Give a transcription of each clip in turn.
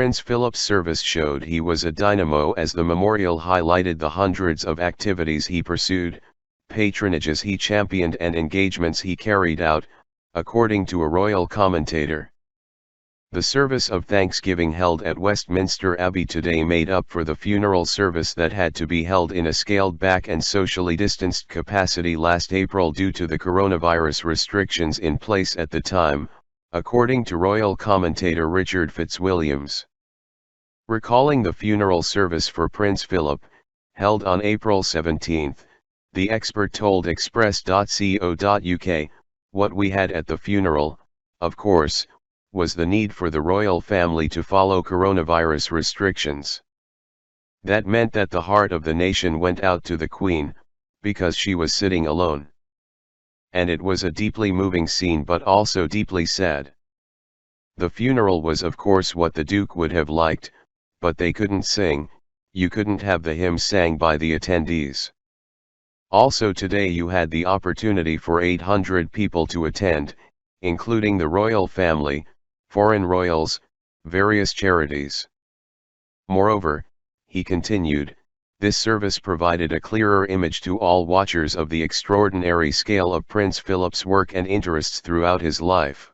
Prince Philip's service showed he was a dynamo, as the memorial highlighted the hundreds of activities he pursued, patronages he championed and engagements he carried out, according to a royal commentator. The service of Thanksgiving held at Westminster Abbey today made up for the funeral service that had to be held in a scaled-back and socially distanced capacity last April due to the coronavirus restrictions in place at the time, according to royal commentator Richard Fitzwilliams. Recalling the funeral service for Prince Philip, held on April 17, the expert told express.co.uk, "What we had at the funeral, of course, was the need for the royal family to follow coronavirus restrictions. That meant that the heart of the nation went out to the Queen, because she was sitting alone. And it was a deeply moving scene, but also deeply sad. The funeral was of course what the Duke would have liked, but they couldn't sing, you couldn't have the hymn sang by the attendees. Also today you had the opportunity for 800 people to attend, including the royal family, foreign royals, various charities. Moreover," he continued, "this service provided a clearer image to all watchers of the extraordinary scale of Prince Philip's work and interests throughout his life."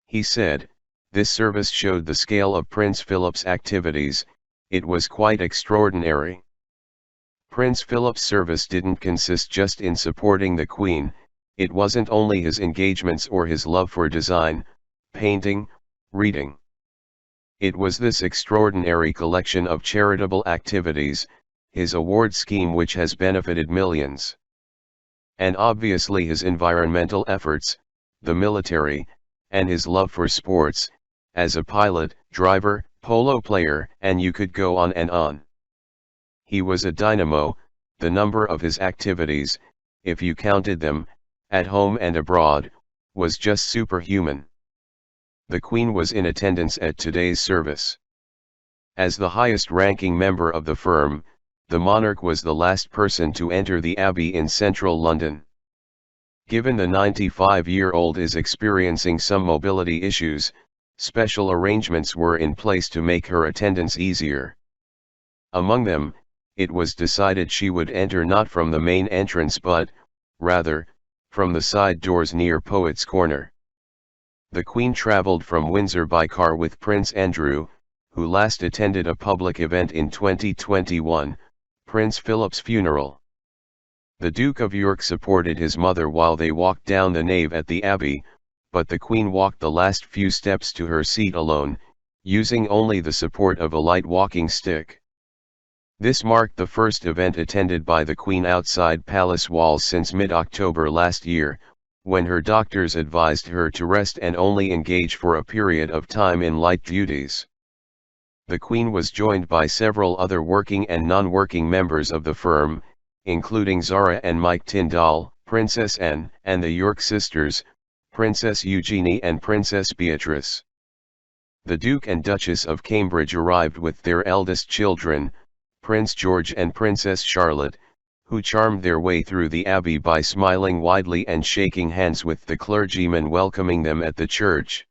He said, "This service showed the scale of Prince Philip's activities, it was quite extraordinary. Prince Philip's service didn't consist just in supporting the Queen, it wasn't only his engagements or his love for design, painting, reading. It was this extraordinary collection of charitable activities, his award scheme which has benefited millions. And obviously his environmental efforts, the military, and his love for sports, as a pilot, driver, polo player, and you could go on and on. He was a dynamo, the number of his activities, if you counted them, at home and abroad, was just superhuman." The Queen was in attendance at today's service. As the highest-ranking member of the firm, the monarch was the last person to enter the Abbey in central London. Given the 95-year-old is experiencing some mobility issues, special arrangements were in place to make her attendance easier. Among them, it was decided she would enter not from the main entrance but, rather, from the side doors near Poets' Corner. The Queen travelled from Windsor by car with Prince Andrew, who last attended a public event in 2021, Prince Philip's funeral. The Duke of York supported his mother while they walked down the nave at the Abbey, but the Queen walked the last few steps to her seat alone, using only the support of a light walking stick. This marked the first event attended by the Queen outside palace walls since mid-October last year, when her doctors advised her to rest and only engage for a period of time in light duties. The Queen was joined by several other working and non-working members of the firm, including Zara and Mike Tyndall, Princess Anne, and the York sisters, Princess Eugenie and Princess Beatrice. The Duke and Duchess of Cambridge arrived with their eldest children, Prince George and Princess Charlotte, who charmed their way through the Abbey by smiling widely and shaking hands with the clergyman welcoming them at the church.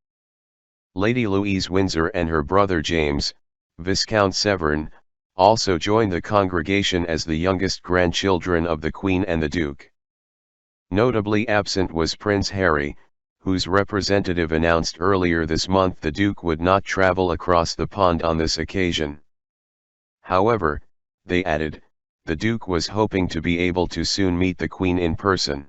Lady Louise Windsor and her brother James, Viscount Severn, also joined the congregation as the youngest grandchildren of the Queen and the Duke. Notably absent was Prince Harry, whose representative announced earlier this month the Duke would not travel across the pond on this occasion. However, they added, the Duke was hoping to be able to soon meet the Queen in person.